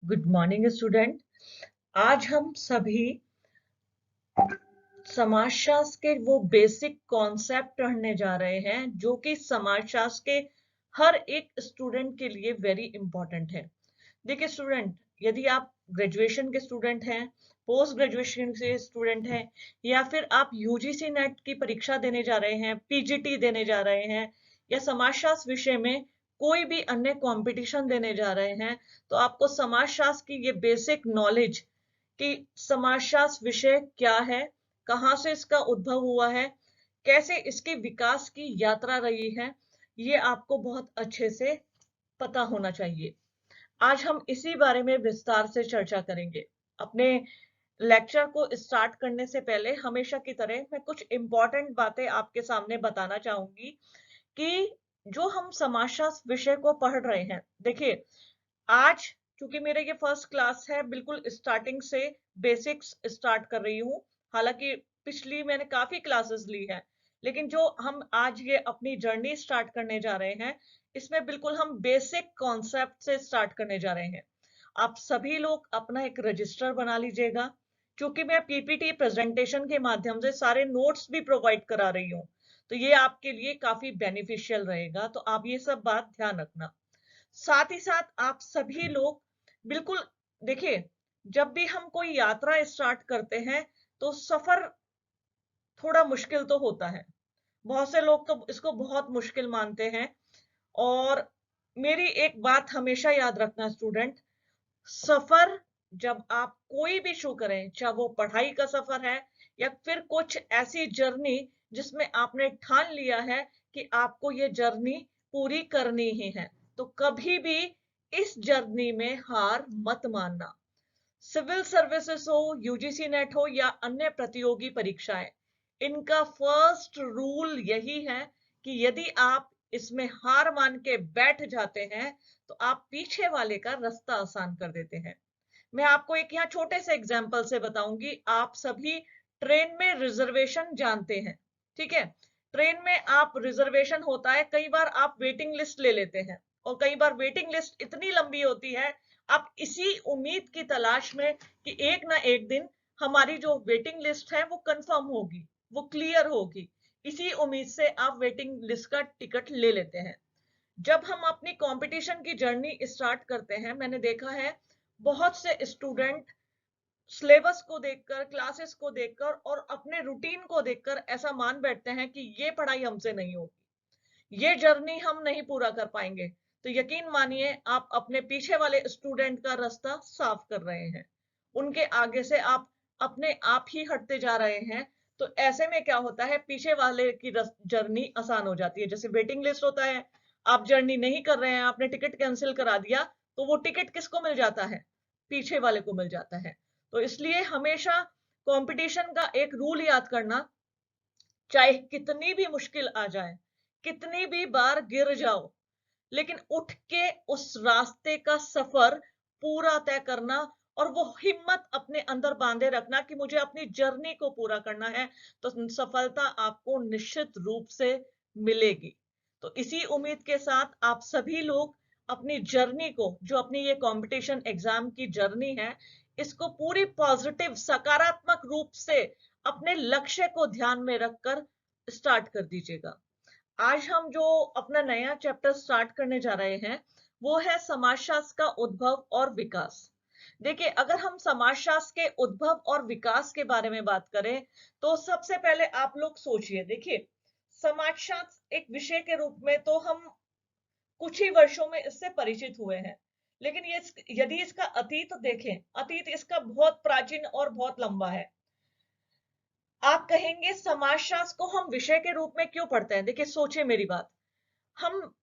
Good morning student. आज हम सभी समाजशास्त्र के वो बेसिक कॉन्सेप्ट पढ़ने जा रहे हैं जो कि समाजशास्त्र के हर एक स्टूडेंट के लिए वेरी इंपॉर्टेंट है। देखिए स्टूडेंट, यदि आप ग्रेजुएशन के स्टूडेंट हैं, पोस्ट ग्रेजुएशन के स्टूडेंट हैं, या फिर आप यूजीसी नेट की परीक्षा देने जा रहे हैं, पीजीटी देने जा रहे हैं, या समाजशास्त्र विषय में कोई भी अन्य कंपटीशन देने जा रहे हैं, तो आपको समाजशास्त्र की ये बेसिक नॉलेज कि समाजशास्त्र विषय क्या है, कहाँ से इसका उद्भव हुआ है, कैसे इसके विकास की यात्रा रही है, ये आपको बहुत अच्छे से पता होना चाहिए। आज हम इसी बारे में विस्तार से चर्चा करेंगे। अपने लेक्चर को स्टार्ट करने से पहले हमेशा की तरह मैं कुछ इंपॉर्टेंट बातें आपके सामने बताना चाहूंगी कि जो हम समाजशास्त्र विषय को पढ़ रहे हैं, देखिए आज चूंकि मेरे ये फर्स्ट क्लास है, बिल्कुल स्टार्टिंग से बेसिक्स स्टार्ट कर रही हूँ। हालांकि पिछली मैंने काफी क्लासेस ली है, लेकिन जो हम आज ये अपनी जर्नी स्टार्ट करने जा रहे हैं, इसमें बिल्कुल हम बेसिक कॉन्सेप्ट से स्टार्ट करने जा रहे हैं। आप सभी लोग अपना एक रजिस्टर बना लीजिएगा, क्योंकि मैं पीपीटी प्रेजेंटेशन के माध्यम से सारे नोट्स भी प्रोवाइड करा रही हूँ, तो ये आपके लिए काफी बेनिफिशियल रहेगा, तो आप ये सब बात ध्यान रखना। साथ ही साथ आप सभी लोग बिल्कुल देखिए, जब भी हम कोई यात्रा स्टार्ट करते हैं तो सफर थोड़ा मुश्किल तो होता है। बहुत से लोग तो इसको बहुत मुश्किल मानते हैं, और मेरी एक बात हमेशा याद रखना स्टूडेंट, सफर जब आप कोई भी शुरू करें, चाहे वो पढ़ाई का सफर है या फिर कुछ ऐसी जर्नी जिसमें आपने ठान लिया है कि आपको ये जर्नी पूरी करनी ही है, तो कभी भी इस जर्नी में हार मत मानना। सिविल सर्विसेज हो, यूजीसी नेट हो या अन्य प्रतियोगी परीक्षाएं, इनका फर्स्ट रूल यही है कि यदि आप इसमें हार मान के बैठ जाते हैं तो आप पीछे वाले का रास्ता आसान कर देते हैं। मैं आपको एक यहाँ छोटे से एग्जाम्पल से बताऊंगी। आप सभी ट्रेन में रिजर्वेशन जानते हैं, ठीक है? ट्रेन में आप रिजर्वेशन होता है, कई बार आप वेटिंग लिस्ट ले लेते हैं, और कई बार वेटिंग लिस्ट इतनी लंबी होती है, आप इसी उम्मीद की तलाश में कि एक ना एक दिन हमारी जो वेटिंग लिस्ट है वो कंफर्म होगी, वो क्लियर होगी, इसी उम्मीद से आप वेटिंग लिस्ट का टिकट ले लेते हैं। जब हम अपनी कंपटीशन की जर्नी स्टार्ट करते हैं, मैंने देखा है बहुत से स्टूडेंट सिलेबस को देखकर, क्लासेस को देखकर और अपने रूटीन को देखकर ऐसा मान बैठते हैं कि ये पढ़ाई हमसे नहीं होगी, ये जर्नी हम नहीं पूरा कर पाएंगे। तो यकीन मानिए, आप अपने पीछे वाले स्टूडेंट का रास्ता साफ कर रहे हैं, उनके आगे से आप अपने आप ही हटते जा रहे हैं। तो ऐसे में क्या होता है, पीछे वाले की जर्नी आसान हो जाती है। जैसे वेटिंग लिस्ट होता है, आप जर्नी नहीं कर रहे हैं, आपने टिकट कैंसिल करा दिया, तो वो टिकट किसको मिल जाता है? पीछे वाले को मिल जाता है। तो इसलिए हमेशा कंपटीशन का एक रूल याद करना, चाहे कितनी भी मुश्किल आ जाए, कितनी भी बार गिर जाओ, लेकिन उठ के उस रास्ते का सफर पूरा तय करना, और वो हिम्मत अपने अंदर बांधे रखना कि मुझे अपनी जर्नी को पूरा करना है, तो सफलता आपको निश्चित रूप से मिलेगी। तो इसी उम्मीद के साथ आप सभी लोग अपनी जर्नी को, जो अपनी ये कंपटीशन एग्जाम की जर्नी है, इसको पूरी पॉजिटिव सकारात्मक रूप से अपने लक्ष्य को ध्यान में रखकर स्टार्ट कर दीजिएगा। आज हम जो अपना नया चैप्टर स्टार्ट करने जा रहे हैं, वो है समाजशास्त्र का उद्भव और विकास। देखिए, अगर हम समाजशास्त्र के उद्भव और विकास के बारे में बात करें, तो सबसे पहले आप लोग सोचिए। देखिए, समाजशास्त्र एक विषय के रूप में तो हम कुछ ही वर्षों में इससे परिचित हुए हैं, लेकिन ये यदि इसका अतीत देखें, अतीत इसका बहुत प्राचीन और बहुत लंबा है। आप कहेंगे समाजशास्त्र को हम विषय के रूप में क्यों पढ़ते हैं? देखिए, सोचिए मेरी बात। हम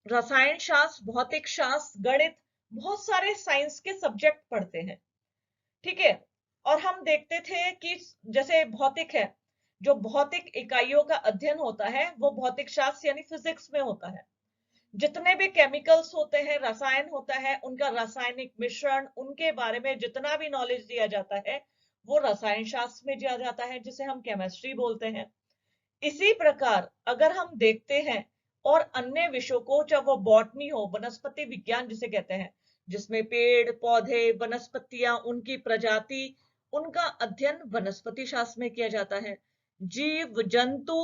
रसायन शास्त्र, भौतिक शास्त्र, गणित, बहुत सारे साइंस के सब्जेक्ट पढ़ते हैं, ठीक है? और हम देखते थे कि जैसे भौतिक है, जो भौतिक इकाइयों का अध्ययन होता है वो भौतिक शास्त्र यानी फिजिक्स में होता है। जितने भी केमिकल्स होते हैं, रसायन होता है, उनका रासायनिक मिश्रण, उनके बारे में जितना भी नॉलेज दिया जाता है, वो रसायन शास्त्र में दिया जाता है, जिसे हम केमिस्ट्री बोलते हैं। इसी प्रकार अगर हम देखते हैं और अन्य विषयों को, चाहे वो बॉटनी हो, वनस्पति विज्ञान जिसे कहते हैं, जिसमें पेड़ पौधे वनस्पतियां उनकी प्रजाति उनका अध्ययन वनस्पति शास्त्र में किया जाता है। जीव जंतु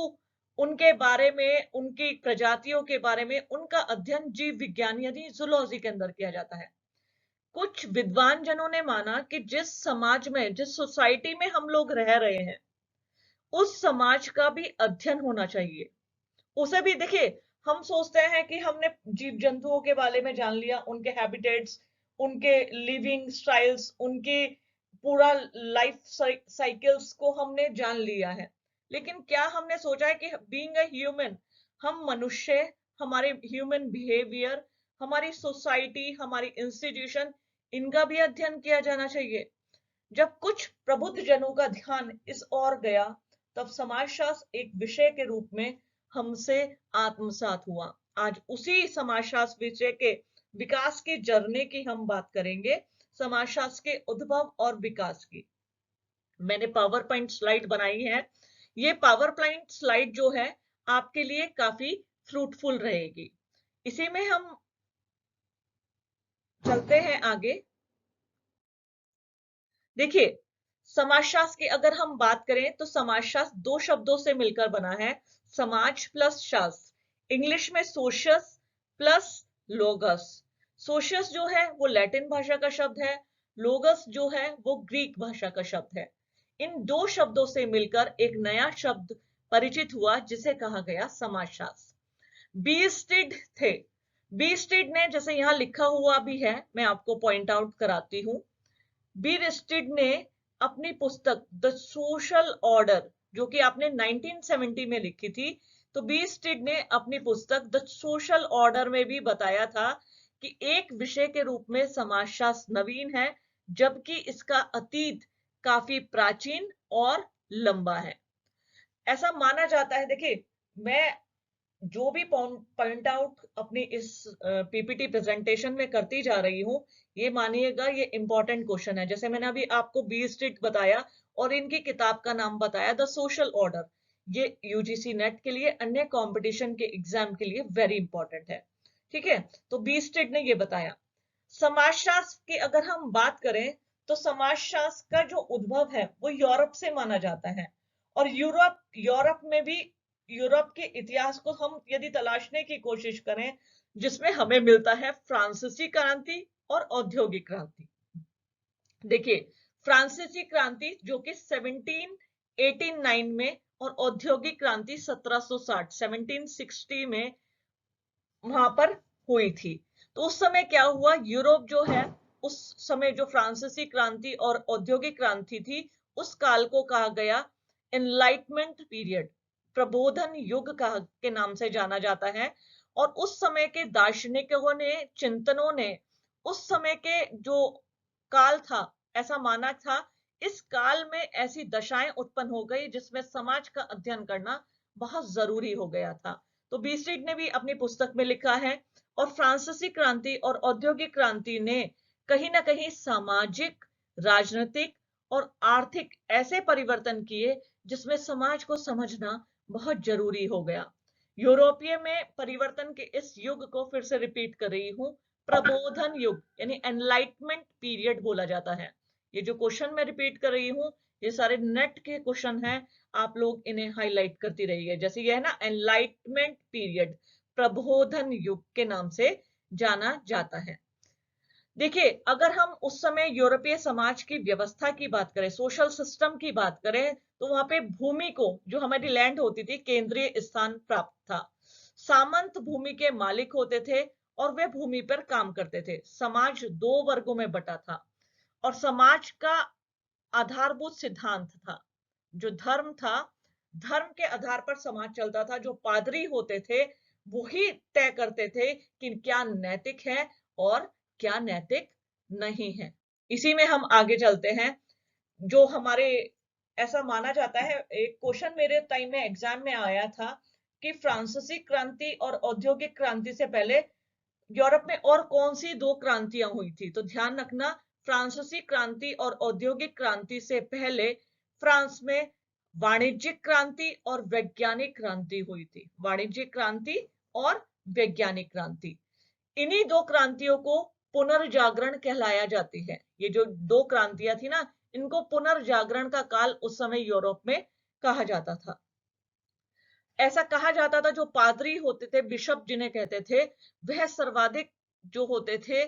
उनके बारे में उनकी प्रजातियों के बारे में उनका अध्ययन जीव विज्ञान यानी जूलॉजी के अंदर किया जाता है। कुछ विद्वान जनों ने माना कि जिस समाज में जिस सोसाइटी में हम लोग रह रहे हैं उस समाज का भी अध्ययन होना चाहिए। उसे भी देखिए, हम सोचते हैं कि हमने जीव जंतुओं के बारे में जान लिया, उनके हैबिटेट्स, उनके लिविंग स्टाइल्स, उनके पूरा लाइफ साइकिल्स को हमने जान लिया है। लेकिन क्या हमने सोचा है कि बीइंग अ ह्यूमन, हम मनुष्य, हमारे ह्यूमन बिहेवियर, हमारी सोसाइटी, हमारी इंस्टीट्यूशन, इनका भी अध्ययन किया जाना चाहिए। जब कुछ प्रबुद्ध जनों का ध्यान इस ओर गया, तब समाजशास्त्र एक विषय के रूप में हमसे आत्मसात हुआ। आज उसी समाजशास्त्र विषय के विकास की जर्नी की हम बात करेंगे, समाजशास्त्र के उद्भव और विकास की। मैंने पावर पॉइंट स्लाइड बनाई है। ये पावर पॉइंट स्लाइड जो है आपके लिए काफी फ्रूटफुल रहेगी। इसी में हम चलते हैं आगे। देखिए, समाजशास्त्र की अगर हम बात करें तो समाजशास्त्र दो शब्दों से मिलकर बना है, समाज प्लस शास्त्र। इंग्लिश में सोशियस प्लस लोगस। सोशियस जो है वो लैटिन भाषा का शब्द है, लोगस जो है वो ग्रीक भाषा का शब्द है। इन दो शब्दों से मिलकर एक नया शब्द परिचित हुआ जिसे कहा गया समाजशास्त्र। बीस्टिड थे। बीस्टिड ने, जैसे यहां लिखा हुआ भी है, मैं आपको पॉइंट आउट कराती हूं, बीस्टिड ने अपनी पुस्तक द सोशल ऑर्डर, जो कि आपने 1970 में लिखी थी, तो बीस्टिड ने अपनी पुस्तक द सोशल ऑर्डर में भी बताया था कि एक विषय के रूप में समाजशास्त्र नवीन है, जबकि इसका अतीत काफी प्राचीन और लंबा है, ऐसा माना जाता है। देखिए, मैं जो भी पॉइंट आउट अपनी इस पीपीटी प्रेजेंटेशन में करती जा रही हूं, ये मानिएगा ये इंपॉर्टेंट क्वेश्चन है। जैसे मैंने अभी आपको बी स्ट्रीट बताया और इनकी किताब का नाम बताया द सोशल ऑर्डर, ये यूजीसी नेट के लिए, अन्य कंपटीशन के एग्जाम के लिए वेरी इंपॉर्टेंट है। ठीक है, तो बी स्ट्रीट ने ये बताया। समाजशास्त्र की अगर हम बात करें तो समाजशास्त्र का जो उद्भव है वो यूरोप से माना जाता है, और यूरोप में भी, यूरोप के इतिहास को हम यदि तलाशने की कोशिश करें, जिसमें हमें मिलता है फ्रांसीसी क्रांति और औद्योगिक क्रांति। देखिए, फ्रांसीसी क्रांति जो कि 1789 में और औद्योगिक क्रांति 1760 1760 में वहां पर हुई थी। तो उस समय क्या हुआ, यूरोप जो है उस समय जो फ्रांसीसी क्रांति और औद्योगिक क्रांति थी, उस काल को कहा गया एनलाइटमेंट पीरियड, प्रबोधन युग के नाम से जाना जाता है। और उस समय के दार्शनिकों ने, चिंतनों ने उस समय के जो काल था, ऐसा माना था, इस काल में ऐसी दशाएं उत्पन्न हो गई जिसमें समाज का अध्ययन करना बहुत जरूरी हो गया था। तो बीस्ट्रीट ने भी अपनी पुस्तक में लिखा है, और फ्रांसीसी क्रांति और औद्योगिक क्रांति ने कहीं ना कहीं सामाजिक, राजनीतिक और आर्थिक ऐसे परिवर्तन किए जिसमें समाज को समझना बहुत जरूरी हो गया। यूरोपीय में परिवर्तन के इस युग को फिर से रिपीट कर रही हूं, प्रबोधन युग यानी एनलाइटमेंट पीरियड बोला जाता है। ये जो क्वेश्चन मैं रिपीट कर रही हूं, ये सारे नेट के क्वेश्चन हैं, आप लोग इन्हें हाईलाइट करती रहिए। जैसे ये है ना, एनलाइटमेंट पीरियड, प्रबोधन युग के नाम से जाना जाता है। देखिए, अगर हम उस समय यूरोपीय समाज की व्यवस्था की बात करें, सोशल सिस्टम की बात करें, तो वहां पे भूमि को, जो हमारी लैंड होती थी, केंद्रीय स्थान प्राप्त था। सामंत भूमि के मालिक होते थे और वे भूमि पर काम करते थे। समाज दो वर्गों में बटा था, और समाज का आधारभूत सिद्धांत था जो धर्म था, धर्म के आधार पर समाज चलता था। जो पादरी होते थे वही तय करते थे कि क्या नैतिक है और क्या नैतिक नहीं है। इसी में हम आगे चलते हैं। जो हमारे, ऐसा माना जाता है, एक क्वेश्चन मेरे टाइम में एग्जाम में आया था कि फ्रांसीसी क्रांति और औद्योगिक क्रांति से पहले यूरोप में और कौन सी दो क्रांतियां हुई थी। तो ध्यान रखना, फ्रांसीसी क्रांति और औद्योगिक क्रांति से पहले फ्रांस में वाणिज्यिक क्रांति और वैज्ञानिक क्रांति हुई थी। वाणिज्यिक क्रांति और वैज्ञानिक क्रांति, इन्हीं दो क्रांतियों को पुनर्जागरण कहलाया जाती है। ये जो दो क्रांतियां थी ना, इनको पुनर्जागरण का काल उस समय यूरोप में कहा जाता था। ऐसा कहा जाता था जो पादरी होते थे, बिशप जिन्हें कहते थे, वह सर्वाधिक जो होते थे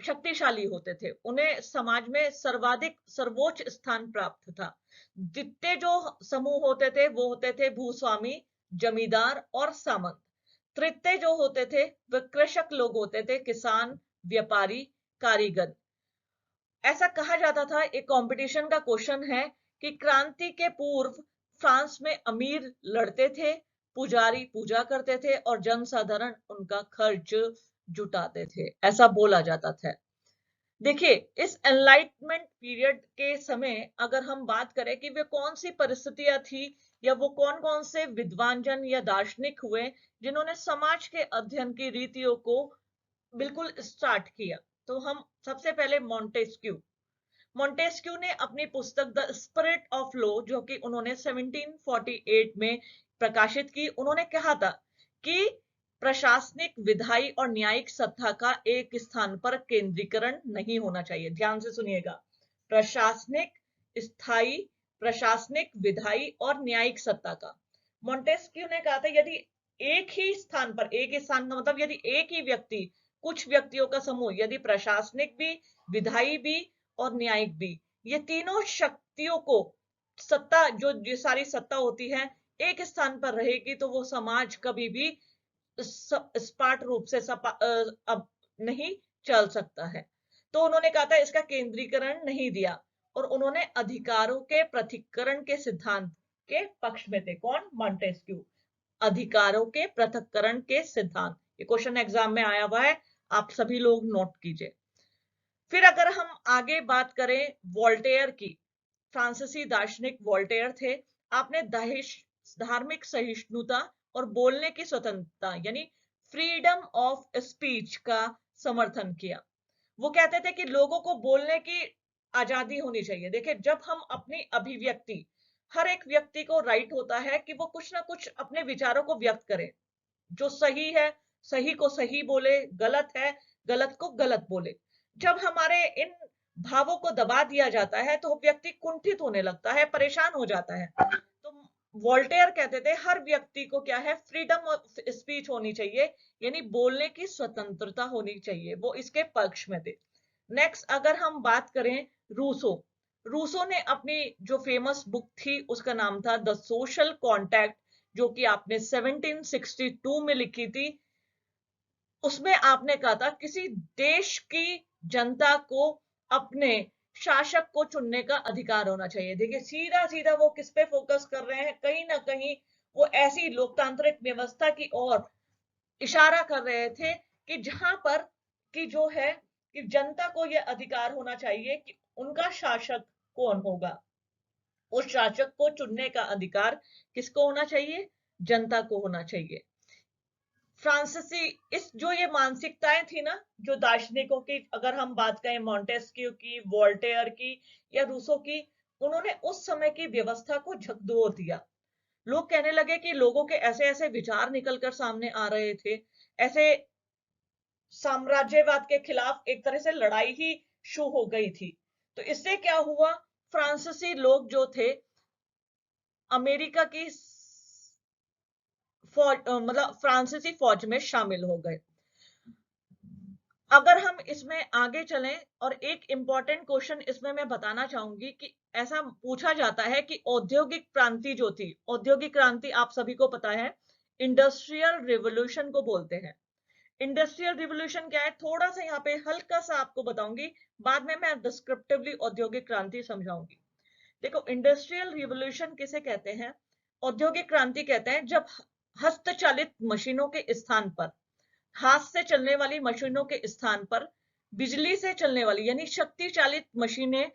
शक्तिशाली होते थे, उन्हें समाज में सर्वाधिक सर्वोच्च स्थान प्राप्त था। द्वितीय जो समूह होते थे वो होते थे भूस्वामी, जमींदार और सामंत। तृतीय जो होते थे वह कृषक लोग होते थे, किसान, व्यापारी, कारीगर। ऐसा कहा जाता था, एक कंपटीशन का क्वेश्चन है कि क्रांति के पूर्व फ्रांस में अमीर लड़ते थे, पुजारी पूजा करते थे और जनसाधारण उनका खर्च जुटाते थे, ऐसा बोला जाता था। देखिए, इस एनलाइटमेंट पीरियड के समय अगर हम बात करें कि वे कौन सी परिस्थितियां थी या वो कौन कौन से विद्वान जन या दार्शनिक हुए जिन्होंने समाज के अध्ययन की रीतियों को बिल्कुल स्टार्ट किया, तो हम सबसे पहले मोंटेस्क्यू ने अपनी पुस्तक द स्पिरिट ऑफ लॉ, जो कि उन्होंने 1748 में प्रकाशित की, उन्होंने कहा था कि प्रशासनिक, विधायी और न्यायिक सत्ता का एक स्थान पर केंद्रीकरण नहीं होना चाहिए। ध्यान से सुनिएगा, प्रशासनिक, स्थायी, प्रशासनिक, विधायी और न्यायिक सत्ता का। मोंटेस्क्यू ने कहा था यदि एक ही स्थान पर, एक ही स्थान का मतलब यदि एक ही व्यक्ति, कुछ व्यक्तियों का समूह, यदि प्रशासनिक भी, विधायी भी और न्यायिक भी, ये तीनों शक्तियों को सत्ता, जो ये सारी सत्ता होती है, एक स्थान पर रहेगी तो वो समाज कभी भी सपाट रूप से अब नहीं चल सकता है। तो उन्होंने कहा था इसका केंद्रीकरण नहीं दिया, और उन्होंने अधिकारों के पृथक्करण के सिद्धांत के पक्ष में थे। कौन? मॉन्टेस्क्यू। अधिकारों के पृथक्करण के सिद्धांत, ये क्वेश्चन एग्जाम में आया हुआ है, आप सभी लोग नोट कीजिए। फिर अगर हम आगे बात करें वोल्टेयर की, फ्रांसीसी दार्शनिक वोल्टेयर थे। आपने धार्मिक सहिष्णुता और बोलने की स्वतंत्रता यानी फ्रीडम ऑफ स्पीच का समर्थन किया। वो कहते थे कि लोगों को बोलने की आजादी होनी चाहिए। देखिए, जब हम अपनी अभिव्यक्ति, हर एक व्यक्ति को राइट होता है कि वो कुछ ना कुछ अपने विचारों को व्यक्त करे। जो सही है, सही को सही बोले, गलत है, गलत को गलत बोले। जब हमारे इन भावों को दबा दिया जाता है तो व्यक्ति कुंठित होने लगता है, परेशान हो जाता है। तो वोल्टेयर कहते थे हर व्यक्ति को क्या है, फ्रीडम ऑफ स्पीच होनी चाहिए, यानी बोलने की स्वतंत्रता होनी चाहिए, वो इसके पक्ष में थे। नेक्स्ट अगर हम बात करें रूसो, रूसो ने अपनी जो फेमस बुक थी उसका नाम था द सोशल कॉन्टैक्ट, जो कि आपने 1762 में लिखी थी। उसमें आपने कहा था किसी देश की जनता को अपने शासक को चुनने का अधिकार होना चाहिए। देखिए, सीधा सीधा वो किस पे फोकस कर रहे हैं, कहीं ना कहीं वो ऐसी लोकतांत्रिक व्यवस्था की ओर इशारा कर रहे थे कि जहां पर कि जो है कि जनता को यह अधिकार होना चाहिए कि उनका शासक कौन होगा। उस शासक को चुनने का अधिकार किसको होना चाहिए? जनता को होना चाहिए। फ्रांसीसी इस जो ये मानसिकताएं थी ना, जो दार्शनिकों की, अगर हम बात करें मॉन्टेस्क्यू की, वोल्टेयर की या रूसो की, उन्होंने उस समय की व्यवस्था को झकझोर दिया। लोग कहने लगे कि लोगों के ऐसे ऐसे विचार निकलकर सामने आ रहे थे, ऐसे साम्राज्यवाद के खिलाफ एक तरह से लड़ाई ही शुरू हो गई थी। तो इससे क्या हुआ, फ्रांसीसी लोग जो थे अमेरिका की फौज, मतलब फ्रांसीसी फौज में शामिल हो गए। अगर हम इसमें आगे चलें, और एक इंपॉर्टेंट क्वेश्चन इसमें मैं बताना चाहूंगी कि ऐसा पूछा जाता है कि औद्योगिक क्रांति जो थी, औद्योगिक क्रांति आप सभी को पता है इंडस्ट्रियल रिवॉल्यूशन को बोलते हैं। इंडस्ट्रियल रिवॉल्यूशन क्या है, थोड़ा सा यहाँ पे हल्का सा आपको बताऊंगी, बाद में मैं डिस्क्रिप्टिवली औद्योगिक क्रांति समझाऊंगी। देखो, इंडस्ट्रियल रिवॉल्यूशन किसे कहते हैं? औद्योगिक क्रांति कहते हैं जब हस्तचालित मशीनों के स्थान पर, हाथ से चलने वाली मशीनों के स्थान पर बिजली से चलने वाली यानी शक्ति चालित मशीनें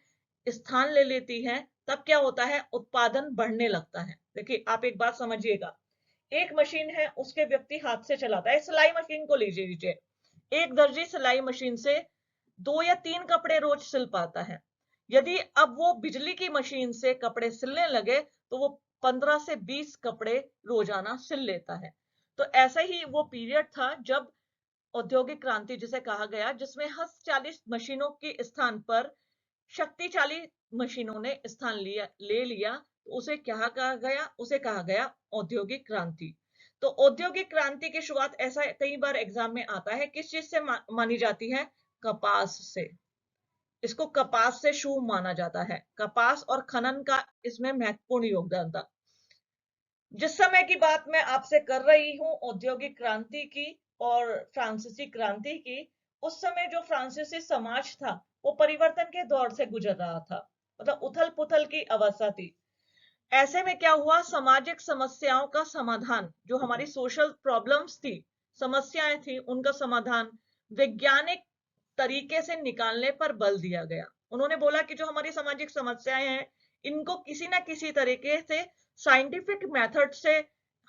स्थान ले लेती हैं, तब क्या होता है, उत्पादन बढ़ने लगता है। देखिए, आप एक बात समझिएगा, एक मशीन है उसके व्यक्ति हाथ से चलाता है, सिलाई मशीन को लीजिए, एक दर्जी सिलाई मशीन से 2 या 3 कपड़े रोज सिल पाता है। यदि अब वो बिजली की मशीन से कपड़े सिलने लगे तो वो 15 से 20 कपड़े रोजाना सिल लेता है। तो ऐसा ही वो पीरियड था जब औद्योगिक क्रांति जिसे कहा गया, जिसमें हस्तचालित मशीनों के स्थान पर शक्तिशाली मशीनों ने स्थान ले लिया, तो उसे क्या कहा गया? उसे कहा गया औद्योगिक क्रांति। तो औद्योगिक क्रांति की शुरुआत, ऐसा कई बार एग्जाम में आता है, किस चीज से मानी जाती है? कपास से। इसको कपास से शुरू माना जाता है। कपास और खनन का इसमें महत्वपूर्ण योगदान था। जिस समय की बात मैं आपसे कर रही हूं औद्योगिक क्रांति की और फ्रांसीसी क्रांति की, उस समय जो फ्रांसीसी समाज था वो परिवर्तन के दौर से गुजर रहा था, मतलब उथल पुथल की अवस्था थी। ऐसे में क्या हुआ? सामाजिक समस्याओं का समाधान, जो हमारी सोशल प्रॉब्लम्स थी, समस्याएं थी, उनका समाधान वैज्ञानिक तरीके से निकालने पर बल दिया गया। उन्होंने बोला कि जो हमारी सामाजिक समस्याएं हैं, इनको किसी ना किसी तरीके से साइंटिफिक मेथड से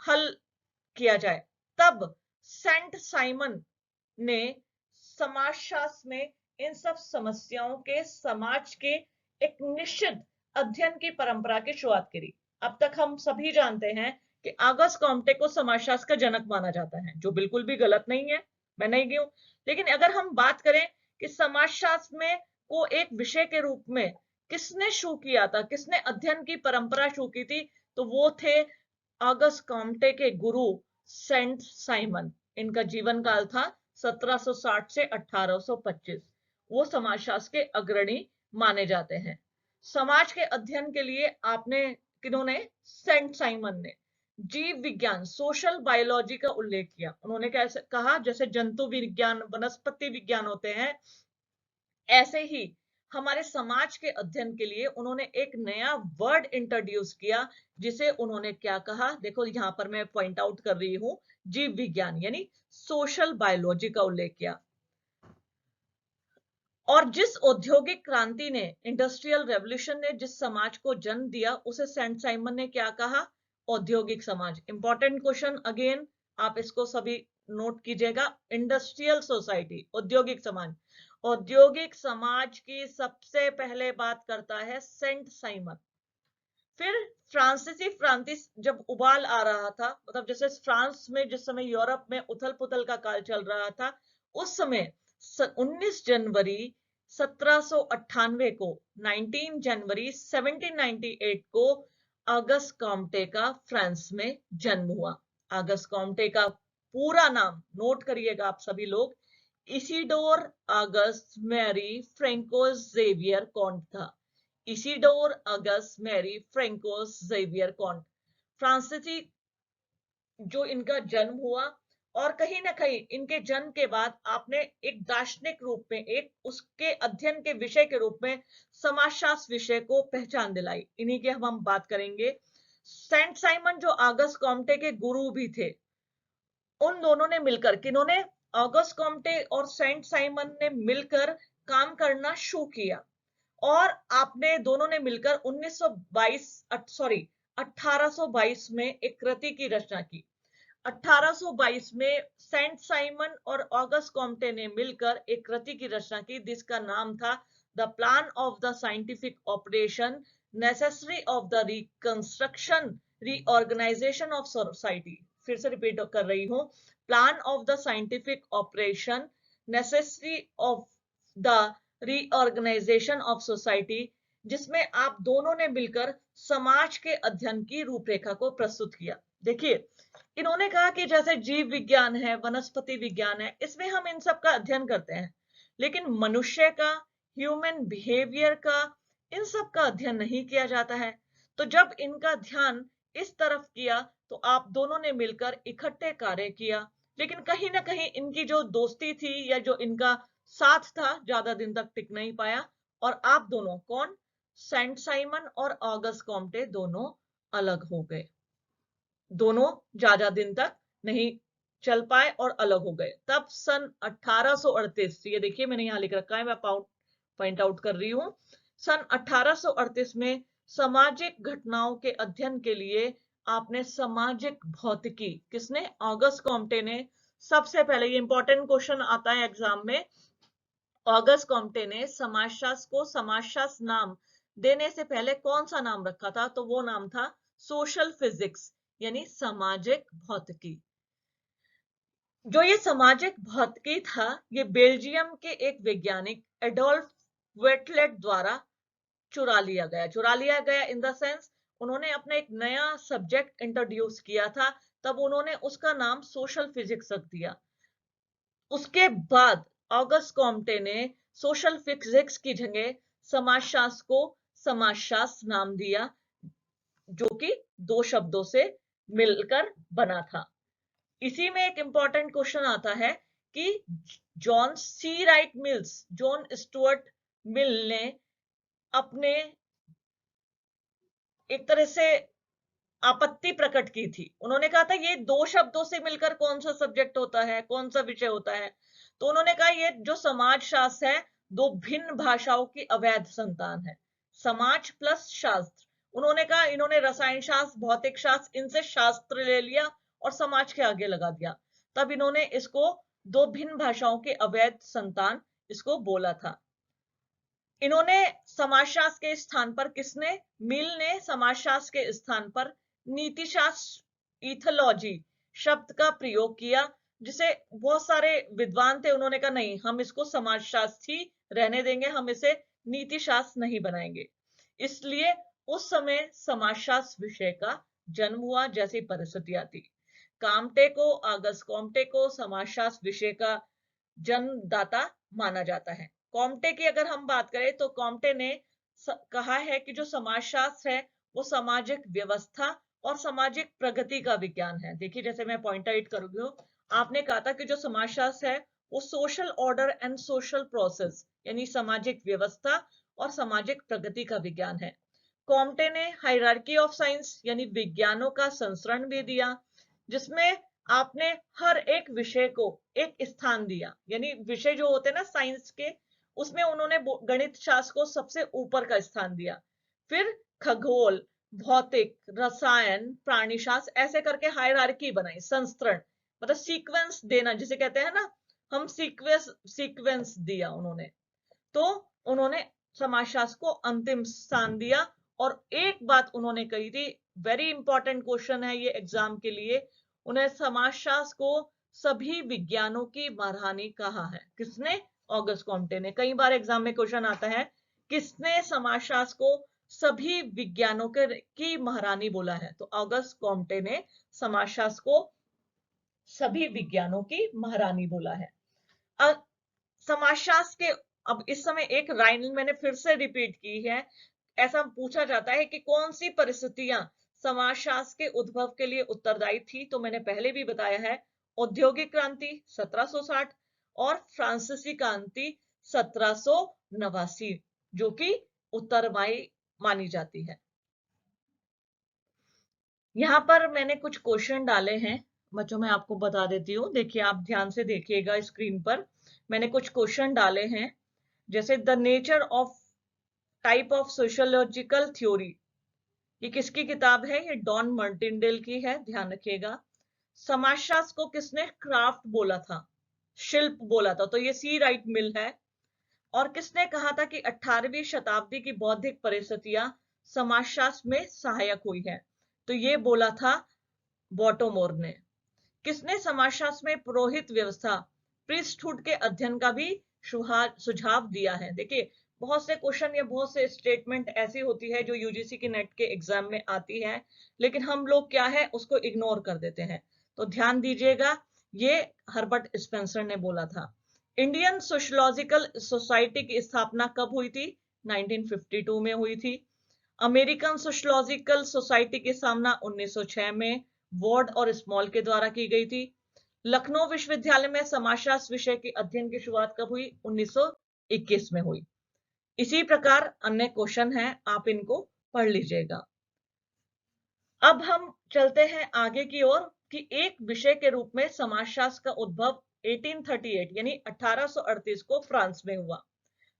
हल किया जाए। तब सेंट साइमन ने समाजशास्त्र में इन सब समस्याओं के समाज के एक निश्चित अध्ययन की परंपरा की शुरुआत करी। अब तक हम सभी जानते हैं कि आगस्ट कॉम्टे को समाजशास्त्र का जनक माना जाता है, जो बिल्कुल भी गलत नहीं है, मैं नहीं गई हूं। लेकिन अगर हम बात करें कि समाजशास्त्र में को एक विषय के रूप में किसने शुरू किया था, किसने अध्ययन की परंपरा शुरू की थी, तो वो थे आगस्ट कॉम्टे के गुरु सेंट साइमन। इनका जीवन काल था 1760 से 1825। वो समाजशास्त्र के अग्रणी माने जाते हैं। समाज के अध्ययन के लिए आपने किन्होंने? सेंट साइमन ने जीव विज्ञान, सोशल बायोलॉजी का उल्लेख किया। उन्होंने कैसे कहा? जैसे जंतु विज्ञान, वनस्पति विज्ञान होते हैं, ऐसे ही हमारे समाज के अध्ययन के लिए उन्होंने एक नया वर्ड इंट्रोड्यूस किया, जिसे उन्होंने क्या कहा? देखो यहां पर मैं पॉइंट आउट कर रही हूं, जीव विज्ञान यानी सोशल बायोलॉजी का उल्लेख किया। और जिस औद्योगिक क्रांति ने, इंडस्ट्रियल रेवोल्यूशन ने जिस समाज को जन्म दिया, उसे सेंट साइमन ने क्या कहा? औद्योगिक समाज। इंपॉर्टेंट क्वेश्चन अगेन, आप इसको सभी नोट कीजिएगा। इंडस्ट्रियल सोसाइटी, औद्योगिक समाज। औद्योगिक समाज की सबसे पहले बात करता है सेंट साइमन। फिर फ्रांसीसी क्रांति जब उबाल आ रहा था, मतलब जैसे फ्रांस में जिस समय यूरोप में उथल पुथल का काल चल रहा था, उस समय 19 जनवरी 1798 को, 19 जनवरी 1798 को अगस्त कॉम्टे का फ्रांस में जन्म हुआ। अगस्त कॉम्टे का पूरा नाम नोट करिएगा आप सभी लोग, Isidore Auguste Marie Francois Xavier Comte था। Isidore Auguste Marie Francois Xavier Comte, फ्रांसीसी जो इनका जन्म हुआ। और कहीं ना कहीं इनके जन्म के बाद आपने एक दार्शनिक रूप में, एक उसके अध्ययन के विषय के रूप में समाजशास्त्र विषय को पहचान दिलाई। इन्हीं की हम बात करेंगे। सेंट साइमन जो अगस्त कॉम्टे के गुरु भी थे, उन दोनों ने मिलकर, किन्होंने? अगस्त कॉम्टे और सेंट साइमन ने मिलकर काम करना शुरू किया। और आपने दोनों ने मिलकर 1822 में एक कृति की रचना की। 1822 में सेंट साइमन और ऑगस्ट कॉम्टे ने मिलकर एक कृति की रचना की, जिसका नाम था the plan of the scientific operation necessary of the reconstruction reorganization of society. फिर से रिपीट कर रही हूं, plan of the scientific operation necessary of the reorganization of society, जिसमें आप दोनों ने मिलकर समाज के अध्ययन की रूपरेखा को प्रस्तुत किया। देखिए, इन्होंने कहा कि जैसे जीव विज्ञान है, वनस्पति विज्ञान है, इसमें हम इन सब का अध्ययन करते हैं, लेकिन मनुष्य का, ह्यूमन बिहेवियर का, इन सब का अध्ययन नहीं किया जाता है। तो जब इनका ध्यान इस तरफ किया, तो आप दोनों ने मिलकर इकट्ठे कार्य किया। लेकिन कहीं ना कहीं इनकी जो दोस्ती थी या जो इनका साथ था, ज्यादा दिन तक टिक नहीं पाया। और आप दोनों, कौन? सेंट साइमन और ऑगस्ट कॉम्टे, दोनों अलग हो गए। दोनों ज्यादा दिन तक नहीं चल पाए और अलग हो गए। तब सन 1838, ये देखिए मैंने यहां लिख रखा है, मैं पॉइंट आउट कर रही हूं। सन 1838 में सामाजिक घटनाओं के अध्ययन के लिए आपने सामाजिक भौतिकी, किसने? ऑगस्ट कॉम्टे ने सबसे पहले, ये इंपॉर्टेंट क्वेश्चन आता है एग्जाम में, ऑगस्ट कॉम्टे ने समाजशास्त्र को समाजशास्त्र नाम देने से पहले कौन सा नाम रखा था? तो वो नाम था सोशल फिजिक्स, यानी सामाजिक भौतिकी। जो ये सामाजिक भौतिकी था, ये बेल्जियम के एक वैज्ञानिक एडोल्फ वेटलेट द्वारा चुरा लिया गया इन द सेंस, उन्होंने अपना एक नया सब्जेक्ट इंट्रोड्यूस किया था, तब उन्होंने उसका नाम सोशल फिजिक्स रख दिया। उसके बाद ऑगस्ट कॉम्टे ने सोशल फिजिक्स की जगह समाजशास्त्र को समाजशास्त्र नाम दिया, जो कि दो शब्दों से मिलकर बना था। इसी में एक इंपॉर्टेंट क्वेश्चन आता है कि जॉन स्टुअर्ट मिल ने अपने एक तरह से आपत्ति प्रकट की थी। उन्होंने कहा था ये दो शब्दों से मिलकर कौन सा सब्जेक्ट होता है, कौन सा विषय होता है। तो उन्होंने कहा ये जो समाज शास्त्र है, दो भिन्न भाषाओं की अवैध संतान है, समाज प्लस शास्त्र। उन्होंने कहा इन्होंने रसायन शास्त्र, भौतिक शास्त्र, इनसे शास्त्र ले लिया और समाज के आगे लगा दिया, तब इन्होंने इसको दो भिन्न भाषाओं के अवैध संतान इसको बोला था। इन्होंने समाजशास्त्र के स्थान पर मिल ने समाजशास्त्र के स्थान पर नीतिशास्त्र इथोलॉजी शब्द का प्रयोग किया, जिसे बहुत सारे विद्वान थे, उन्होंने कहा नहीं, हम इसको समाजशास्त्र ही रहने देंगे, हम इसे नीतिशास्त्र नहीं बनाएंगे। इसलिए उस समय समाजशास्त्र विषय का जन्म हुआ, जैसी परिस्थितियां थी। ऑगस्ट कॉम्टे को समाजशास्त्र विषय का जन्मदाता माना जाता है। कॉम्टे की अगर हम बात करें तो कॉम्टे ने कहा है कि जो समाजशास्त्र है वो सामाजिक व्यवस्था और सामाजिक प्रगति का विज्ञान है। देखिए, जैसे मैं पॉइंट आउट करूंगी, आपने कहा था कि जो समाजशास्त्र है वो social order and social process यानी सामाजिक व्यवस्था और सामाजिक प्रगति का विज्ञान है। कॉम्टे ने हायरार्की ऑफ साइंस यानी विज्ञानों का संस्करण भी दिया, जिसमें आपने हर एक विषय को एक स्थान दिया, यानी विषय जो होते हैं ना साइंस के, उसमें उन्होंने गणित शास्त्र को सबसे ऊपर का स्थान दिया, फिर खगोल, भौतिक, रसायन, प्राणी शास्त्र, ऐसे करके हायरार्की बनाई, संस्करण मतलब सीक्वेंस देना जिसे कहते हैं ना, हम सीक्वेंस दिया उन्होंने। तो उन्होंने समाजशास्त्र को अंतिम स्थान दिया। और एक बात उन्होंने कही थी, वेरी इंपॉर्टेंट क्वेश्चन है ये एग्जाम के लिए, उन्हें समाजशास्त्र को सभी विज्ञानों की महारानी कहा है। किसने? ऑगस्ट कॉम्टे ने। कई बार एग्जाम में क्वेश्चन आता है, किसने समाजशास्त्र को सभी विज्ञानों की महारानी बोला है? तो ऑगस्ट कॉम्टे ने समाजशास्त्र को सभी विज्ञानों की महारानी बोला है। समाजशास्त्र के, अब इस समय एक लाइन मैंने फिर से रिपीट की है, ऐसा पूछा जाता है कि कौन सी परिस्थितियां समाजशास्त्र के उद्भव के लिए उत्तरदायी थी, तो मैंने पहले भी बताया है, औद्योगिक क्रांति 1760 और फ्रांसीसी क्रांति 1789, जो कि उत्तरदायी मानी जाती है। यहां पर मैंने कुछ क्वेश्चन डाले हैं बच्चों, मैं आपको बता देती हूँ, देखिए आप ध्यान से देखिएगा स्क्रीन पर, मैंने कुछ क्वेश्चन डाले हैं। जैसे the nature of type of sociological theory, ये किसकी किताब है? ये डॉन मार्टिनडेल की है, ध्यान रखिएगा। समाजशास्त्र को किसने क्राफ्ट बोला था, शिल्प बोला था? तो ये सी राइट मिल है। और किसने कहा था कि 18वीं शताब्दी की बौद्धिक परिस्थितियां समाजशास्त्र में सहायक हुई है? तो ये बोला था बॉटोमोर ने। किसने समाजशास्त्र में पुरोहित व्यवस्था, प्रीस्टहुड के अध्ययन का भी सुझाव दिया है? देखिए, बहुत से क्वेश्चन या बहुत से स्टेटमेंट ऐसी होती है जो यूजीसी के नेट के एग्जाम में आती है, लेकिन हम लोग क्या है उसको इग्नोर कर देते हैं। तो ध्यान दीजिएगा, ये हर्बर्ट स्पेंसर ने बोला था। इंडियन सोशियोलॉजिकल सोसाइटी की स्थापना कब हुई थी? 1952 में हुई थी। अमेरिकन सोशियोलॉजिकल सोसाइटी की स्थापना 1906 में वॉर्ड और स्मॉल के द्वारा की गई थी। लखनऊ विश्वविद्यालय में समाजशास्त्र विषय के अध्ययन की शुरुआत कब हुई? 1921 में हुई। इसी प्रकार अन्य क्वेश्चन हैं, आप इनको पढ़ लीजिएगा। अब हम चलते हैं आगे की ओर कि एक विषय के रूप में समाजशास्त्र का उद्भव 1838 यानी 1838 को फ्रांस में हुआ,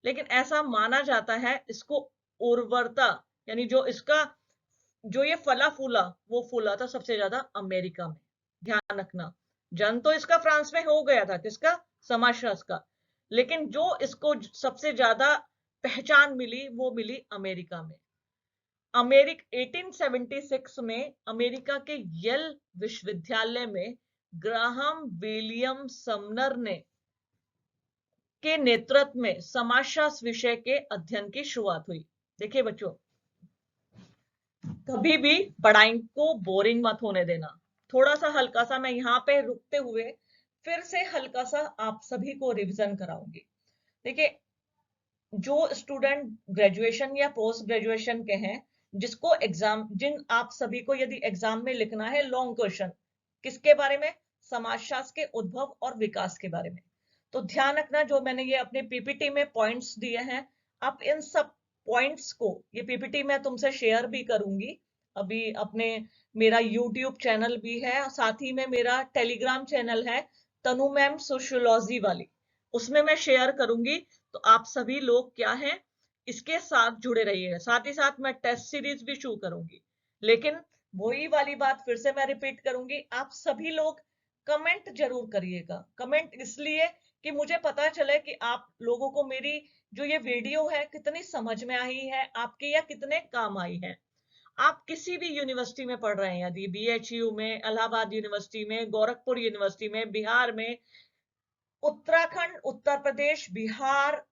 लेकिन ऐसा माना जाता है इसको उर्वरता यानी जो ये फला फूला, वो फूला था सबसे ज्यादा अमेरिका में। ध्यान रखना, जन्म तो इसका फ्रांस में हो गया था, किसका? समाजशास्त्र का, लेकिन जो इसको सबसे ज्यादा पहचान मिली वो मिली अमेरिका में। 1876 में अमेरिका के येल विश्वविद्यालय में ग्राहम विलियम समनर ने के नेतृत्व में समाजशास्त्र विषय के अध्ययन की शुरुआत हुई। देखिए बच्चों, कभी भी पढ़ाई को बोरिंग मत होने देना। थोड़ा सा हल्का सा मैं यहाँ पे रुकते हुए फिर से हल्का सा आप सभी को रिवीजन कराऊंगी। देखिए, जो स्टूडेंट ग्रेजुएशन या पोस्ट ग्रेजुएशन के हैं, जिसको एग्जाम, जिन आप सभी को यदि एग्जाम में लिखना है लॉन्ग क्वेश्चन, किसके बारे में, समाजशास्त्र के उद्भव और विकास के बारे में, तो ध्यान रखना जो मैंने ये अपने पीपीटी में पॉइंट्स दिए हैं, आप इन सब पॉइंट्स को, ये पीपीटी मैं तुमसे शेयर भी करूंगी अभी अपने, मेरा यूट्यूब चैनल भी है, साथ ही में मेरा टेलीग्राम चैनल है तनु मैम सोशियोलॉजी वाली, उसमें मैं शेयर करूंगी। तो आप सभी लोग क्या है, इसके साथ जुड़े रहिएगा। साथ ही साथ मैं टेस्ट सीरीज भी शुरू करूंगी, लेकिन वही वाली बात फिर से मैं रिपीट करूंगी, आप सभी लोग कमेंट जरूर करिएगा। कमेंट इसलिए कि मुझे पता चले कि आप लोगों को मेरी जो ये वीडियो है कितनी समझ में आई है आपके, या कितने काम आई है। आप किसी भी यूनिवर्सिटी में पढ़ रहे हैं, यदि बीएचयू में, इलाहाबाद यूनिवर्सिटी में, गोरखपुर यूनिवर्सिटी में, बिहार में, उत्तराखंड, उत्तर प्रदेश, बिहार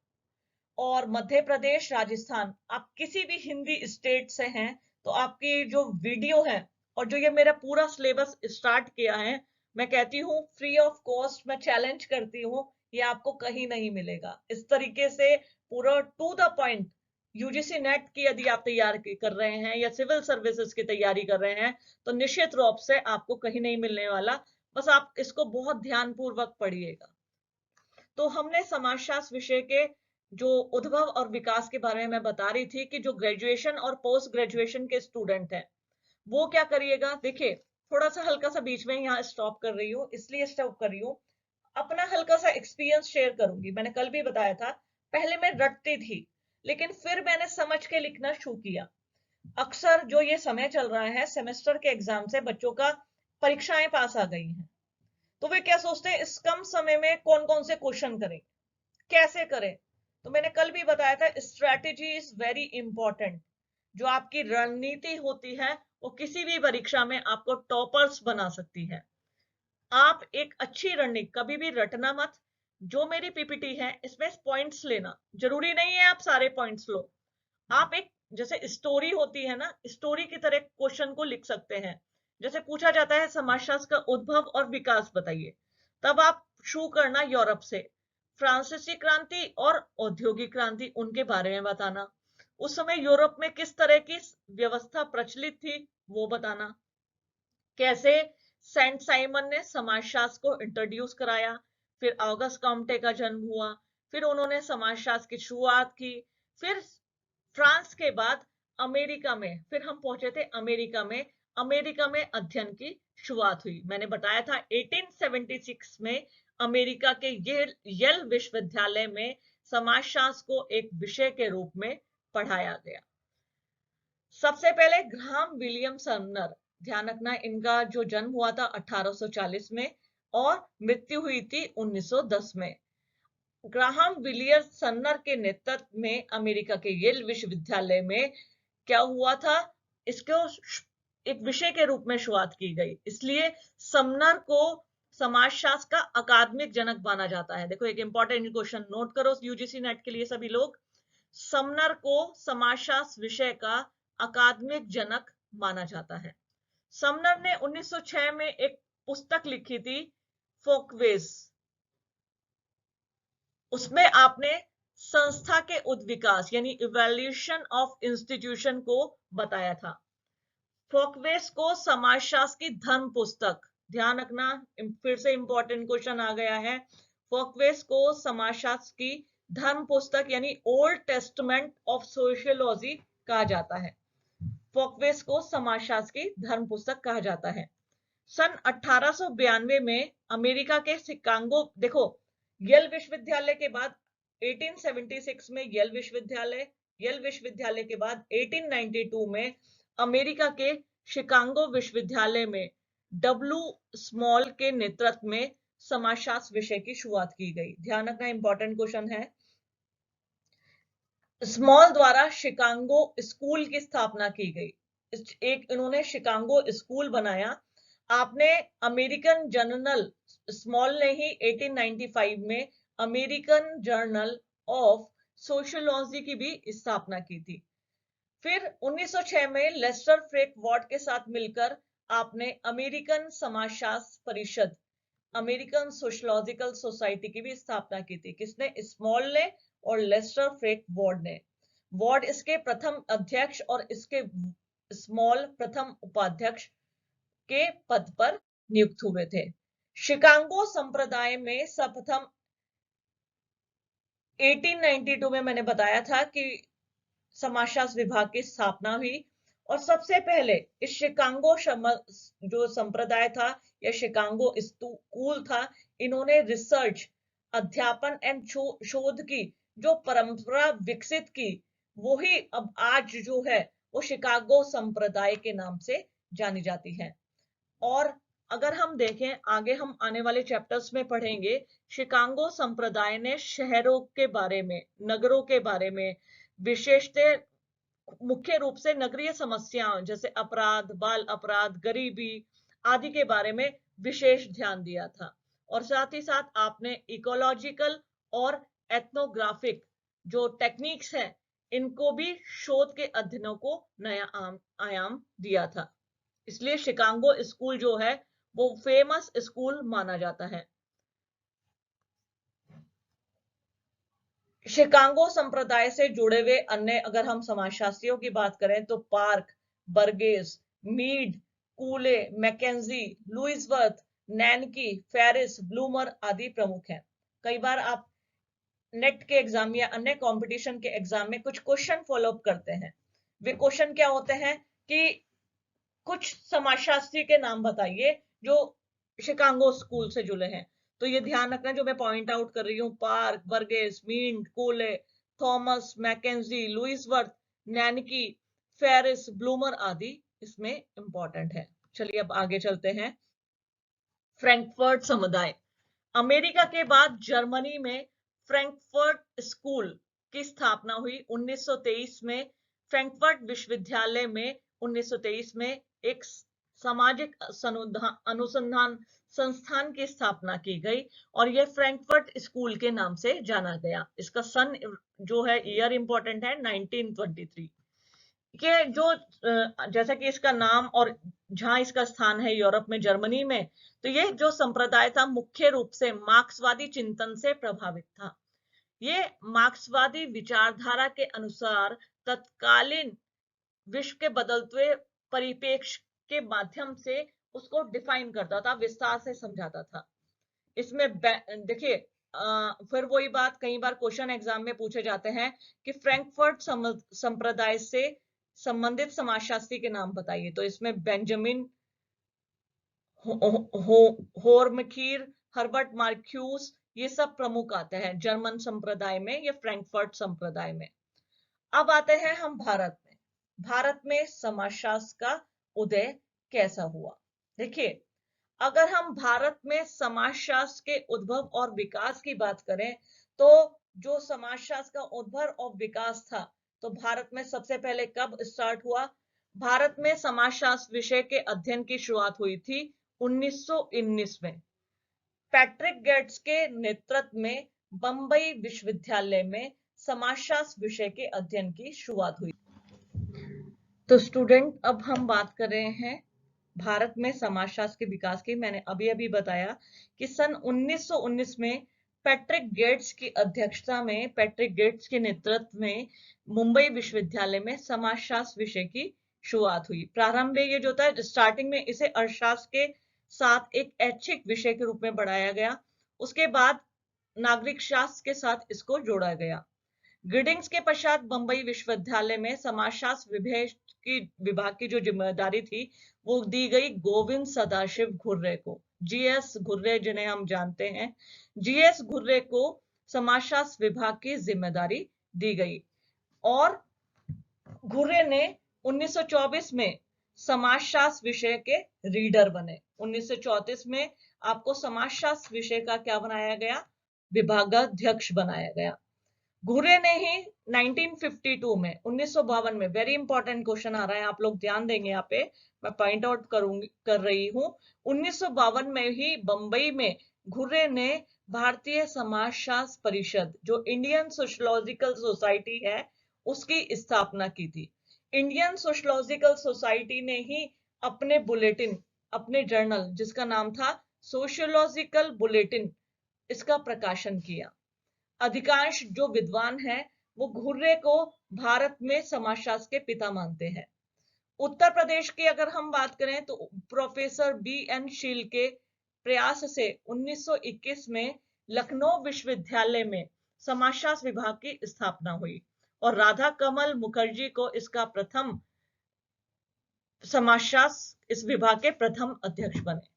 और मध्य प्रदेश, राजस्थान, आप किसी भी हिंदी स्टेट से हैं, तो आपकी जो वीडियो है और जो ये मेरा पूरा सिलेबस स्टार्ट किया है, मैं कहती हूँ फ्री ऑफ कॉस्ट, मैं चैलेंज करती हूँ, ये आपको कहीं नहीं मिलेगा। इस तरीके से पूरा to the point, UGC NET की यदि आप तैयार कर रहे हैं या सिविल सर्विसेज की तैयारी कर रहे हैं, तो निश्चित रूप से आपको कहीं नहीं मिलने वाला। बस आप इसको बहुत ध्यानपूर्वक पढ़िएगा। तो हमने समाजशास्त्र विषय के जो उद्भव और विकास के बारे में मैं बता रही थी कि जो ग्रेजुएशन और पोस्ट ग्रेजुएशन के स्टूडेंट हैं, वो क्या करिएगा। देखिए, थोड़ा सा हल्का सा बीच में यहाँ स्टॉप कर रही हूँ, इसलिए स्टॉप कर रही हूँ, अपना हल्का सा एक्सपीरियंस शेयर करूंगी। मैंने कल भी बताया था, पहले मैं रटती थी, लेकिन फिर मैंने समझ के लिखना शुरू किया। अक्सर जो ये समय चल रहा है, सेमेस्टर के एग्जाम से बच्चों का परीक्षाएं पास आ गई हैं, तो वे क्या सोचते हैं, इस कम समय में कौन कौन से क्वेश्चन करें, कैसे करें। तो मैंने कल भी बताया था, स्ट्रैटेजी इज वेरी इंपॉर्टेंट। जो आपकी रणनीति होती है, वो किसी भी परीक्षा में आपको टॉपर्स बना सकती है। आप एक अच्छी रणनीति, कभी भी रटना मत। जो मेरी पीपीटी है इसमें पॉइंट्स लेना, जरूरी नहीं है आप सारे पॉइंट्स लो। आप एक, जैसे स्टोरी होती है ना, स्टोरी की तरह क्वेश्चन को लिख सकते हैं। जैसे पूछा जाता है समाजशास्त्र का उद्भव और विकास बताइए, तब आप शुरू करना यूरोप से, फ्रांसीसी क्रांति और औद्योगिक क्रांति उनके बारे में बताना, उस समय यूरोप में किस तरह की व्यवस्था प्रचलित थी वो बताना, कैसे सेंट साइमन ने समाजशास्त्र को इंट्रोड्यूस कराया, फिर ऑगस्ट कॉम्टे का जन्म हुआ, फिर उन्होंने समाजशास्त्र की शुरुआत की, फिर फ्रांस के बाद अमेरिका में, फिर हम पहुंचे थे अमेरिका में, अमेरिका में अध्ययन की शुरुआत हुई। मैंने बताया था 1876 में अमेरिका के येल विश्वविद्यालय में समाजशास्त्र को एक विषय के रूप में पढ़ाया गया। सबसे पहले ग्राहम विलियम समनर, ध्यान रखना इनका जो जन्म हुआ था 1840 में और मृत्यु हुई थी 1910 में। ग्राहम विलियम समनर के नेतृत्व में अमेरिका के येल विश्वविद्यालय में क्या हुआ था, इसको एक विषय के रूप में शुरुआत की गई, इसलिए समनर को समाजशास्त्र का अकादमिक जनक माना जाता है। देखो, एक इंपॉर्टेंट क्वेश्चन नोट करो यूजीसी नेट के लिए सभी लोग, समनर को समाजशास्त्र विषय का अकादमिक जनक माना जाता है। समनर ने 1906 में एक पुस्तक लिखी थी, फोकवेज, उसमें आपने संस्था के उद्विकास यानी इवोल्यूशन ऑफ इंस्टीट्यूशन को बताया था। फोकवेस को समाजशास्त्र की धर्म पुस्तक, ध्यान रखना फिर से इंपॉर्टेंट क्वेश्चन आ गया है, फोकवेस को समाजशास्त्र की धर्म पुस्तक यानी ओल्ड टेस्टमेंट ऑफ सोशियोलॉजी कहा जाता है। फोकवेस को समाजशास्त्र की धर्म पुस्तक कहा जाता है। सन 1892 में अमेरिका के शिकागो, देखो येल विश्वविद्यालय के बाद 1876 में येल विश्वविद्यालय के बाद 1892 में अमेरिका के शिकागो विश्वविद्यालय में डब्ल्यू स्मॉल के नेतृत्व में समाजशास्त्र विषय की शुरुआत की गई। ध्यान रखना इंपॉर्टेंट क्वेश्चन है। स्मॉल द्वारा शिकागो स्कूल की स्थापना की गई, एक इन्होंने शिकागो स्कूल बनाया। आपने अमेरिकन जर्नल, स्मॉल ने ही 1895 में अमेरिकन जर्नल ऑफ सोशियोलॉजी की भी स्थापना की थी। फिर 1906 में लेस्टर फ्रेक वार्ड के साथ मिलकर आपने अमेरिकन समाजशास्त्र परिषद, अमेरिकन सोशियोलॉजिकल सोसाइटी की भी स्थापना की थी। किसने? स्मॉल ने और लेस्टर फ्रेक वार्ड ने। वार्ड इसके प्रथम अध्यक्ष और इसके स्मॉल प्रथम उपाध्यक्ष के पद पर नियुक्त हुए थे। शिकागो संप्रदाय में सर्वप्रथम 1892 में मैंने बताया था कि समाजशास्त्र विभाग की स्थापना हुई, और सबसे पहले इस शिकागो जो संप्रदाय था या शिकागो स्कूल था, इन्होंने रिसर्च, अध्यापन एंड शोध की जो परंपरा विकसित की, वो ही अब आज जो है वो शिकागो संप्रदाय के नाम से जानी जाती है। और अगर हम देखें आगे, हम आने वाले चैप्टर्स में पढ़ेंगे, शिकागो संप्रदाय ने शहरों के बारे में, नगरों के बारे में, विशेषतः मुख्य रूप से नगरीय समस्याओं जैसे अपराध, बाल अपराध, गरीबी आदि के बारे में विशेष ध्यान दिया था। और साथ ही साथ आपने इकोलॉजिकल और एथनोग्राफिक जो टेक्निक्स हैं, इनको भी शोध के अध्ययनों को नया आयाम दिया था। इसलिए शिकागो स्कूल जो है वो फेमस स्कूल माना जाता है। शिकागो संप्रदाय से जुड़े हुए अन्य अगर हम समाजशास्त्रियों की बात करें तो park, Burgess, Mead, कूले, McKenzie, लुइसवर्थ, नैनकी, Ferris, bloomer आदि प्रमुख हैं। कई बार आप नेट के एग्जाम या अन्य कंपटीशन के एग्जाम में कुछ क्वेश्चन फॉलो अप करते हैं। वे क्वेश्चन क्या होते हैं कि कुछ समाजशास्त्री के नाम बताइए जो शिकागो स्कूल से जुड़े हैं। तो ये ध्यान रखना जो मैं पॉइंट आउट कर रही हूँ, पार्क, बर्गेस, मीड, कोले, थॉमस, मैकेंजी, लुइसवर्थ, नैनकी, फेरिस, ब्लूमर आदि इसमें इंपॉर्टेंट है। चलिए अब आगे चलते हैं। फ्रैंकफर्ट समुदाय, अमेरिका के बाद जर्मनी में फ्रैंकफर्ट स्कूल की स्थापना हुई 1923 में। फ्रैंकफर्ट विश्वविद्यालय में 1923 में एक सामाजिक अनुसंधान संस्थान की स्थापना की गई और यह फ्रैंकफर्ट स्कूल के नाम से जाना गया। इसका सन जो है, ईयर इंपॉर्टेंट है, 1923 के जो जैसा कि इसका नाम और जहां इसका स्थान है यूरोप में, जर्मनी में, तो ये जो संप्रदाय था मुख्य रूप से मार्क्सवादी चिंतन से प्रभावित था। ये मार्क्सवादी विचारधारा के अनुसार तत्कालीन विश्व के बदलते परिप्रेक्ष्य के माध्यम से उसको डिफाइन करता था, विस्तार से समझाता था। इसमें देखिए, फिर वही बात, कई बार क्वेश्चन एग्जाम में पूछे जाते हैं कि फ्रैंकफर्ट संप्रदाय से संबंधित समाजशास्त्री के नाम बताइए। तो इसमें बेंजामिन होर्मखीर, हर्बर्ट मार्क्यूस, ये सब प्रमुख आते हैं जर्मन संप्रदाय में या फ्रैंकफर्ट संप्रदाय में। अब आते हैं हम भारत में। भारत में समाजशास्त्र का उदय कैसा हुआ? देखिए, अगर हम भारत में समाजशास्त्र के उद्भव और विकास की बात करें तो जो समाजशास्त्र का उद्भव और विकास था, तो भारत में सबसे पहले कब स्टार्ट हुआ? भारत में समाजशास्त्र विषय के अध्ययन की शुरुआत हुई थी 1919 में। पैट्रिक गेट्स के नेतृत्व में बंबई विश्वविद्यालय में समाजशास्त्र विषय के अध्ययन की शुरुआत हुई। तो स्टूडेंट, अब हम बात कर रहे हैं भारत में समाजशास्त्र के विकास की। मैंने अभी अभी बताया कि सन 1919 में पैट्रिक गेट्स की अध्यक्षता में, पैट्रिक गेट्स के नेतृत्व में मुंबई विश्वविद्यालय में समाजशास्त्र विषय की शुरुआत हुई। प्रारंभ में ये जो था, स्टार्टिंग में इसे अर्थशास्त्र के साथ एक ऐच्छिक विषय के रूप में बढ़ाया गया। उसके बाद नागरिक शास्त्र के साथ इसको जोड़ा गया। ग्रीडिंग्स के पश्चात बंबई विश्वविद्यालय में समाजशास्त्र विभाग की जो जिम्मेदारी थी वो दी गई गोविंद सदाशिव घुर्रे को, जीएस घुर्रे जिन्हें हम जानते हैं। जीएस घुर्रे को समाजशास्त्र विभाग की जिम्मेदारी दी गई और घुर्रे ने 1924 में समाजशास्त्र विषय के रीडर बने। 1934 में आपको समाजशास्त्र विषय का क्या बनाया गया? विभागाध्यक्ष बनाया गया। घुरे ने ही 1952 में 1952 में, वेरी इंपॉर्टेंट क्वेश्चन आ रहा है, आप लोग ध्यान देंगे यहाँ पे, मैं पॉइंट आउट कर रही हूँ। 1952 में ही बंबई में घुरे ने भारतीय समाजशास्त्र परिषद, जो इंडियन सोशलॉजिकल सोसाइटी है, उसकी स्थापना की थी। इंडियन सोशलॉजिकल सोसाइटी ने ही अपने बुलेटिन, अपने जर्नल जिसका नाम था सोशियोलॉजिकल बुलेटिन, इसका प्रकाशन किया। अधिकांश जो विद्वान हैं वो घुर्रे को भारत में समाजशास्त्र के पिता मानते हैं। उत्तर प्रदेश की अगर हम बात करें तो प्रोफेसर B.N. शील के प्रयास से 1921 में लखनऊ विश्वविद्यालय में समाजशास्त्र विभाग की स्थापना हुई और राधा कमल मुखर्जी को इसका प्रथम समाजशास्त्र इस विभाग के प्रथम अध्यक्ष बने।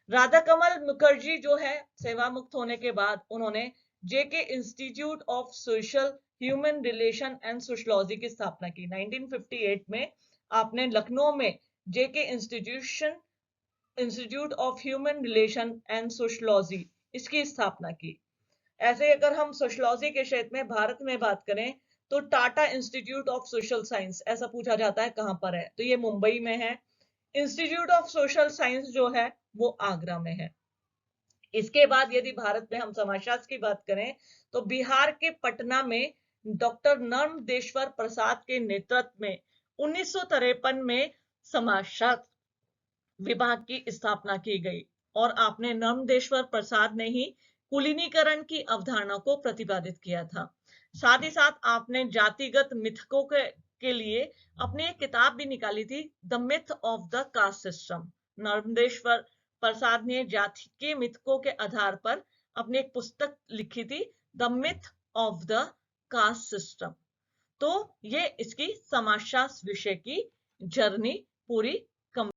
राधा कमल मुखर्जी जो है, सेवा मुक्त होने के बाद उन्होंने JK institute of social human relation and sociology की स्थापना की। 1958 में आपने लखनऊ में JK institute of human relation and sociology, इसकी स्थापना की। ऐसे अगर हम सोशलॉजी के क्षेत्र में भारत में बात करें तो Tata institute of social science, ऐसा पूछा जाता है कहां पर है, तो ये मुंबई में है। इंस्टीट्यूट ऑफ सोशल साइंस जो है वो आगरा में है। इसके बाद यदि भारत में हम समाजशास्त्र की बात करें तो बिहार के पटना में डॉक्टर नर्मदेश्वर प्रसाद के नेतृत्व में 1953 में समाजशास्त्र विभाग की स्थापना की गई और आपने नर्मदेश्वर प्रसाद ने ही कुलीनीकरण की अवधारणा को प्रतिपादित किया था। साथ ही साथ आपने जातिगत मिथकों के लिए अपनी एक किताब भी निकाली थी, the myth of the caste system. Narmadeshwar Prasad ने जाति के मिथकों के आधार पर अपनी एक पुस्तक लिखी थी, the myth of the caste system. तो ये इसकी समाजशास्त्र विषय की जर्नी पूरी